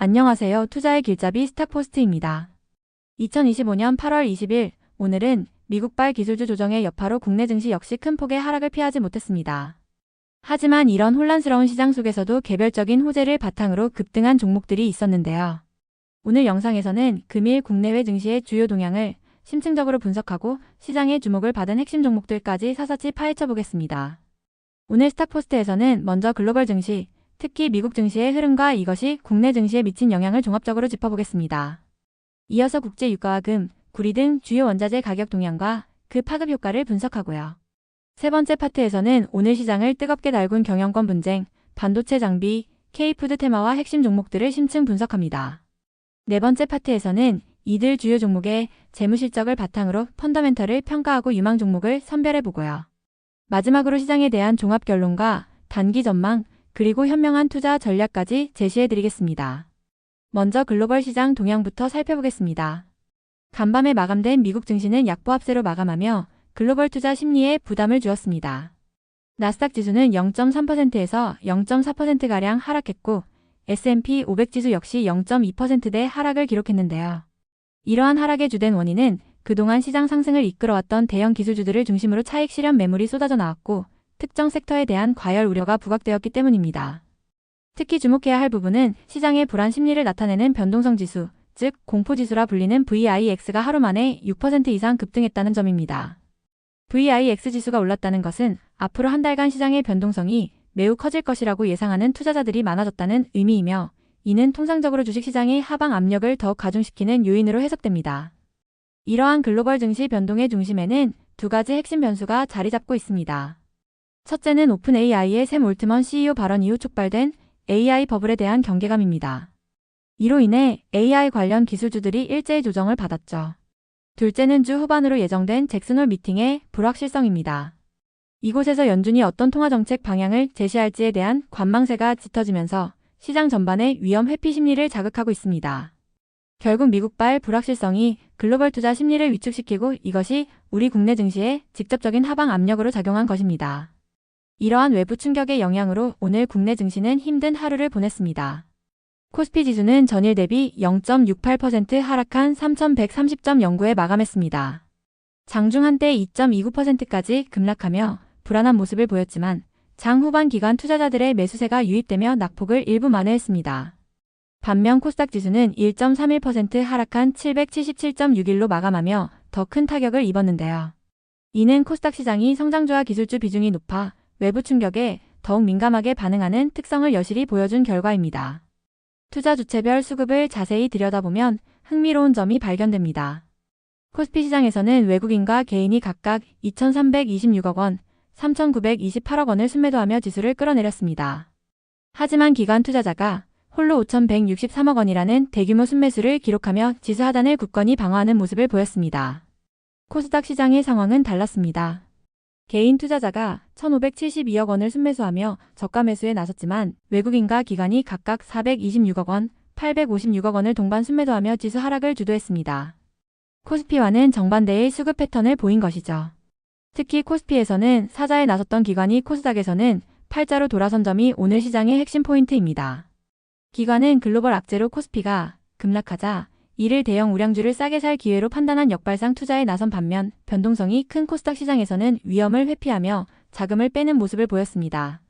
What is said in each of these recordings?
안녕하세요. 투자의 길잡이 스탁포스트입니다. 2025년 8월 20일, 오늘은 미국발 기술주 조정의 여파로 국내 증시 역시 큰 폭의 하락을 피하지 못했습니다. 하지만 이런 혼란스러운 시장 속에서도 개별적인 호재를 바탕으로 급등한 종목들이 있었는데요. 오늘 영상에서는 금일 국내외 증시의 주요 동향을 심층적으로 분석하고 시장의 주목을 받은 핵심 종목들까지 사사치 파헤쳐 보겠습니다. 오늘 스탁포스트에서는 먼저 글로벌 증시, 특히 미국 증시의 흐름과 이것이 국내 증시에 미친 영향을 종합적으로 짚어보겠습니다. 이어서 국제 유가와 금, 구리 등 주요 원자재 가격 동향과 그 파급 효과를 분석하고요. 세 번째 파트에서는 오늘 시장을 뜨겁게 달군 경영권 분쟁, 반도체 장비, K푸드 테마와 핵심 종목들을 심층 분석합니다. 네 번째 파트에서는 이들 주요 종목의 재무실적을 바탕으로 펀더멘털을 평가하고 유망 종목을 선별해보고요. 마지막으로 시장에 대한 종합 결론과 단기 전망, 그리고 현명한 투자 전략까지 제시해드리겠습니다. 먼저 글로벌 시장 동향부터 살펴보겠습니다. 간밤에 마감된 미국 증시는 약보합세로 마감하며 글로벌 투자 심리에 부담을 주었습니다. 나스닥 지수는 0.3%에서 0.4%가량 하락했고 S&P 500 지수 역시 0.2%대 하락을 기록했는데요. 이러한 하락의 주된 원인은 그동안 시장 상승을 이끌어왔던 대형 기술주들을 중심으로 차익 실현 매물이 쏟아져 나왔고 특정 섹터에 대한 과열 우려가 부각되었기 때문입니다. 특히 주목해야 할 부분은 시장의 불안 심리를 나타내는 변동성 지수, 즉 공포지수라 불리는 VIX가 하루 만에 6% 이상 급등했다는 점입니다. VIX 지수가 올랐다는 것은 앞으로 한 달간 시장의 변동성이 매우 커질 것이라고 예상하는 투자자들이 많아졌다는 의미이며 이는 통상적으로 주식시장의 하방 압력을 더 가중시키는 요인으로 해석됩니다. 이러한 글로벌 증시 변동의 중심에는 두 가지 핵심 변수가 자리 잡고 있습니다. 첫째는 오픈AI의 샘 올트먼 CEO 발언 이후 촉발된 AI 버블에 대한 경계감입니다. 이로 인해 AI 관련 기술주들이 일제히 조정을 받았죠. 둘째는 주 후반으로 예정된 잭슨홀 미팅의 불확실성입니다. 이곳에서 연준이 어떤 통화정책 방향을 제시할지에 대한 관망세가 짙어지면서 시장 전반의 위험 회피 심리를 자극하고 있습니다. 결국 미국발 불확실성이 글로벌 투자 심리를 위축시키고 이것이 우리 국내 증시에 직접적인 하방 압력으로 작용한 것입니다. 이러한 외부 충격의 영향으로 오늘 국내 증시는 힘든 하루를 보냈습니다. 코스피 지수는 전일 대비 0.68% 하락한 3130.09에 마감했습니다. 장중 한때 2.29%까지 급락하며 불안한 모습을 보였지만 장 후반 기간 투자자들의 매수세가 유입되며 낙폭을 일부 만회했습니다. 반면 코스닥 지수는 1.31% 하락한 777.61로 마감하며 더 큰 타격을 입었는데요. 이는 코스닥 시장이 성장주와 기술주 비중이 높아 외부 충격에 더욱 민감하게 반응하는 특성을 여실히 보여준 결과입니다. 투자 주체별 수급을 자세히 들여다보면 흥미로운 점이 발견됩니다. 코스피 시장에서는 외국인과 개인이 각각 2,326억 원, 3,928억 원을 순매도하며 지수를 끌어내렸습니다. 하지만 기관 투자자가 홀로 5,163억 원이라는 대규모 순매수를 기록하며 지수 하단을 굳건히 방어하는 모습을 보였습니다. 코스닥 시장의 상황은 달랐습니다. 개인 투자자가 1,572억 원을 순매수하며 저가 매수에 나섰지만 외국인과 기관이 각각 426억 원, 856억 원을 동반 순매도하며 지수 하락을 주도했습니다. 코스피와는 정반대의 수급 패턴을 보인 것이죠. 특히 코스피에서는 사자에 나섰던 기관이 코스닥에서는 팔자로 돌아선 점이 오늘 시장의 핵심 포인트입니다. 기관은 글로벌 악재로 코스피가 급락하자 이를 대형 우량주를 싸게 살 기회로 판단한 역발상 투자에 나선 반면 변동성이 큰 코스닥 시장에서는 위험을 회피하며 자금을 빼는 모습을 보였습니다.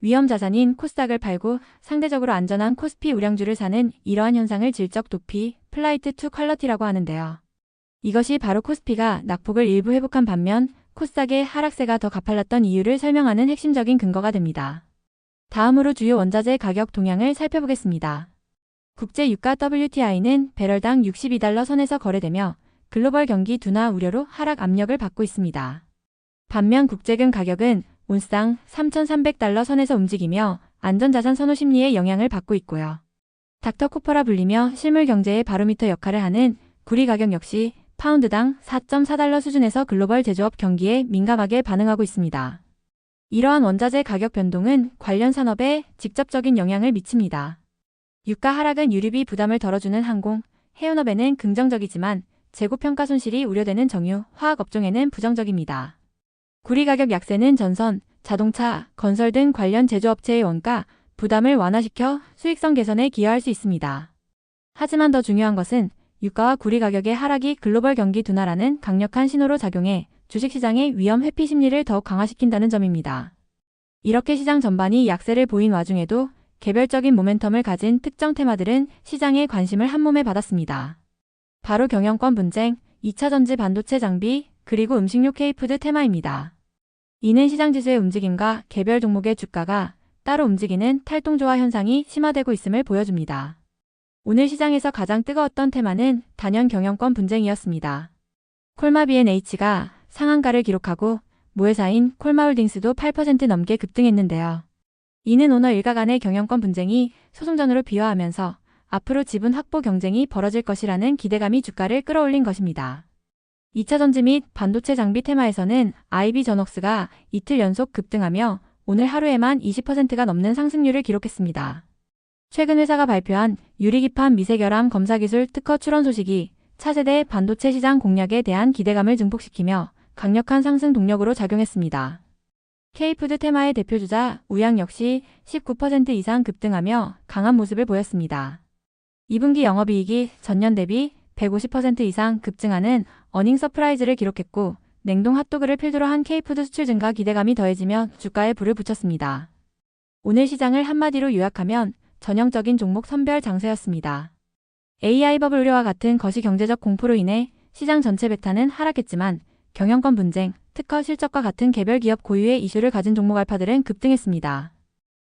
위험 자산인 코스닥을 팔고 상대적으로 안전한 코스피 우량주를 사는 이러한 현상을 질적 도피, 플라이트 투 퀄러티라고 하는데요. 이것이 바로 코스피가 낙폭을 일부 회복한 반면 코스닥의 하락세가 더 가팔랐던 이유를 설명하는 핵심적인 근거가 됩니다. 다음으로 주요 원자재 가격 동향을 살펴보겠습니다. 국제 유가 WTI는 배럴당 62달러 선에서 거래되며 글로벌 경기 둔화 우려로 하락 압력을 받고 있습니다. 반면 국제금 가격은 온스당 3,300달러 선에서 움직이며 안전자산 선호 심리의 영향을 받고 있고요. 닥터 코퍼라 불리며 실물 경제의 바로미터 역할을 하는 구리 가격 역시 파운드당 4.4달러 수준에서 글로벌 제조업 경기에 민감하게 반응하고 있습니다. 이러한 원자재 가격 변동은 관련 산업에 직접적인 영향을 미칩니다. 유가 하락은 유류비 부담을 덜어주는 항공, 해운업에는 긍정적이지만 재고평가 손실이 우려되는 정유, 화학업종에는 부정적입니다. 구리 가격 약세는 전선, 자동차, 건설 등 관련 제조업체의 원가, 부담을 완화시켜 수익성 개선에 기여할 수 있습니다. 하지만 더 중요한 것은 유가와 구리 가격의 하락이 글로벌 경기 둔화라는 강력한 신호로 작용해 주식시장의 위험 회피 심리를 더욱 강화시킨다는 점입니다. 이렇게 시장 전반이 약세를 보인 와중에도 개별적인 모멘텀을 가진 특정 테마들은 시장의 관심을 한몸에 받았습니다. 바로 경영권 분쟁, 2차전지 반도체 장비, 그리고 음식료 K푸드 테마입니다. 이는 시장 지수의 움직임과 개별 종목의 주가가 따로 움직이는 탈동조화 현상이 심화되고 있음을 보여줍니다. 오늘 시장에서 가장 뜨거웠던 테마는 단연 경영권 분쟁이었습니다. 콜마 B&H가 상한가를 기록하고 모회사인 콜마홀딩스도 8% 넘게 급등했는데요. 이는 오너 일가 간의 경영권 분쟁이 소송전으로 비화하면서 앞으로 지분 확보 경쟁이 벌어질 것이라는 기대감이 주가를 끌어올린 것입니다. 2차전지 및 반도체 장비 테마에서는 IB전웍스가 이틀 연속 급등하며 오늘 하루에만 20%가 넘는 상승률을 기록했습니다. 최근 회사가 발표한 유리기판 미세결함 검사기술 특허 출원 소식이 차세대 반도체 시장 공략에 대한 기대감을 증폭시키며 강력한 상승 동력으로 작용했습니다. K푸드 테마의 대표주자 우양 역시 19% 이상 급등하며 강한 모습을 보였습니다. 2분기 영업이익이 전년 대비 150% 이상 급증하는 어닝 서프라이즈를 기록했고 냉동 핫도그를 필두로 한 K푸드 수출 증가 기대감이 더해지며 주가에 불을 붙였습니다. 오늘 시장을 한마디로 요약하면 전형적인 종목 선별 장세였습니다. AI 버블 우려와 같은 거시경제적 공포로 인해 시장 전체 베타는 하락했지만 경영권 분쟁, 특허 실적과 같은 개별 기업 고유의 이슈를 가진 종목 알파들은 급등했습니다.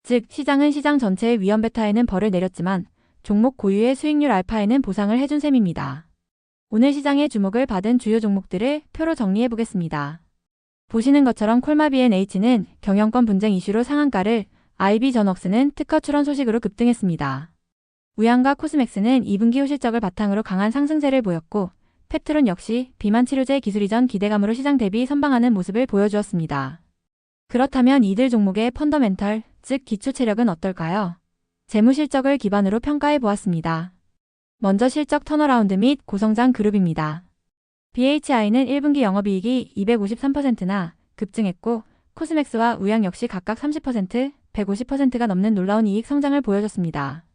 즉 시장은 시장 전체의 위험 베타에는 벌을 내렸지만 종목 고유의 수익률 알파에는 보상을 해준 셈입니다. 오늘 시장의 주목을 받은 주요 종목들을 표로 정리해 보겠습니다. 보시는 것처럼 콜마 B&H는 경영권 분쟁 이슈로 상한가를, IB전웍스는 특허 출원 소식으로 급등했습니다. 우양과 코스맥스는 2분기 후 실적을 바탕으로 강한 상승세를 보였고 펩트론 역시 비만 치료제 기술 이전 기대감으로 시장 대비 선방하는 모습을 보여주었습니다. 그렇다면 이들 종목의 펀더멘털, 즉 기초 체력은 어떨까요? 재무 실적을 기반으로 평가해 보았습니다. 먼저 실적 턴어라운드 및 고성장 그룹입니다. BHI는 1분기 영업이익이 253%나 급증했고 코스맥스와 우양 역시 각각 30%, 150%가 넘는 놀라운 이익 성장을 보여줬습니다.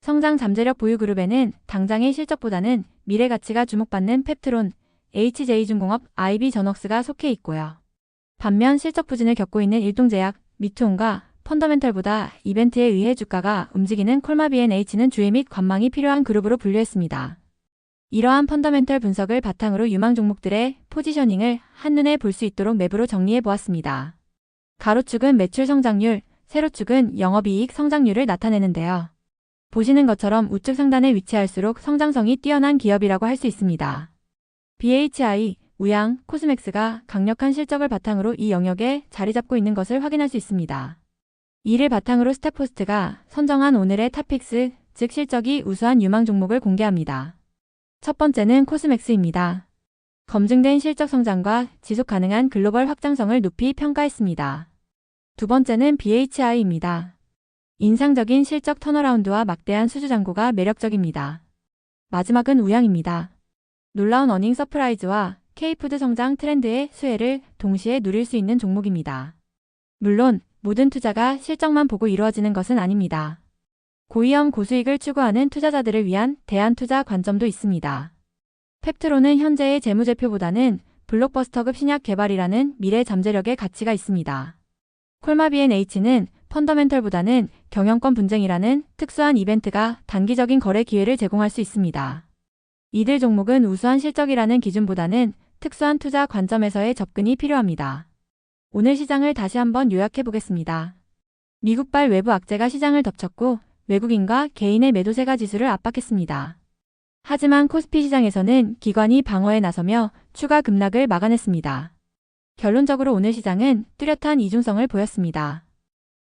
성장 잠재력 보유 그룹에는 당장의 실적보다는 미래 가치가 주목받는 펩트론, HJ중공업, IB전웍스가 속해 있고요. 반면 실적 부진을 겪고 있는 일동제약, 미투온과 펀더멘털보다 이벤트에 의해 주가가 움직이는 콜마 B&H는 주의 및 관망이 필요한 그룹으로 분류했습니다. 이러한 펀더멘털 분석을 바탕으로 유망 종목들의 포지셔닝을 한눈에 볼 수 있도록 맵으로 정리해 보았습니다. 가로축은 매출 성장률, 세로축은 영업이익 성장률을 나타내는데요. 보시는 것처럼 우측 상단에 위치할수록 성장성이 뛰어난 기업이라고 할 수 있습니다. BHI, 우양, 코스맥스가 강력한 실적을 바탕으로 이 영역에 자리 잡고 있는 것을 확인할 수 있습니다. 이를 바탕으로 스탁포스트가 선정한 오늘의 탑픽스, 즉 실적이 우수한 유망 종목을 공개합니다. 첫 번째는 코스맥스입니다. 검증된 실적 성장과 지속 가능한 글로벌 확장성을 높이 평가했습니다. 두 번째는 BHI입니다. 인상적인 실적 턴어라운드와 막대한 수주 잔고가 매력적입니다. 마지막은 우양입니다. 놀라운 어닝 서프라이즈와 K푸드 성장 트렌드의 수혜를 동시에 누릴 수 있는 종목입니다. 물론 모든 투자가 실적만 보고 이루어지는 것은 아닙니다. 고위험 고수익을 추구하는 투자자들을 위한 대안 투자 관점도 있습니다. 펩트론은 현재의 재무제표보다는 블록버스터급 신약 개발이라는 미래 잠재력의 가치가 있습니다. 콜마 B&H는 펀더멘털보다는 경영권 분쟁이라는 특수한 이벤트가 단기적인 거래 기회를 제공할 수 있습니다. 이들 종목은 우수한 실적이라는 기준보다는 특수한 투자 관점에서의 접근이 필요합니다. 오늘 시장을 다시 한번 요약해 보겠습니다. 미국발 외부 악재가 시장을 덮쳤고 외국인과 개인의 매도세가 지수를 압박했습니다. 하지만 코스피 시장에서는 기관이 방어에 나서며 추가 급락을 막아냈습니다. 결론적으로 오늘 시장은 뚜렷한 이중성을 보였습니다.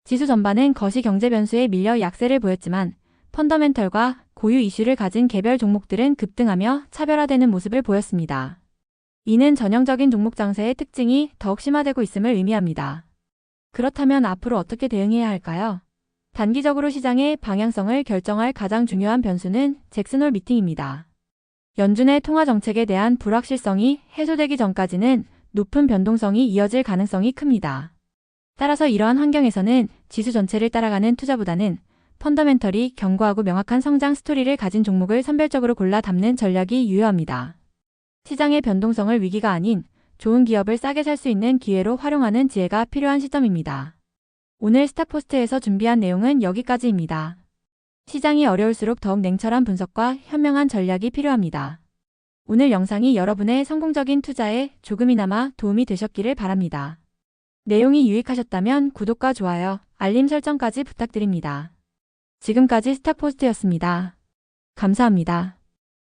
지수 전반은 거시 경제 변수에 밀려 약세를 보였지만 펀더멘털과 고유 이슈를 가진 개별 종목들은 급등하며 차별화되는 모습을 보였습니다. 이는 전형적인 종목 장세의 특징이 더욱 심화되고 있음을 의미합니다. 그렇다면 앞으로 어떻게 대응해야 할까요? 단기적으로 시장의 방향성을 결정할 가장 중요한 변수는 잭슨홀 미팅입니다. 연준의 통화 정책에 대한 불확실성이 해소되기 전까지는 높은 변동성이 이어질 가능성이 큽니다. 따라서 이러한 환경에서는 지수 전체를 따라가는 투자보다는 펀더멘털이 견고하고 명확한 성장 스토리를 가진 종목을 선별적으로 골라 담는 전략이 유효합니다. 시장의 변동성을 위기가 아닌 좋은 기업을 싸게 살 수 있는 기회로 활용하는 지혜가 필요한 시점입니다. 오늘 스탁포스트에서 준비한 내용은 여기까지입니다. 시장이 어려울수록 더욱 냉철한 분석과 현명한 전략이 필요합니다. 오늘 영상이 여러분의 성공적인 투자에 조금이나마 도움이 되셨기를 바랍니다. 내용이 유익하셨다면 구독과 좋아요, 알림 설정까지 부탁드립니다. 지금까지 스탁포스트였습니다. 감사합니다.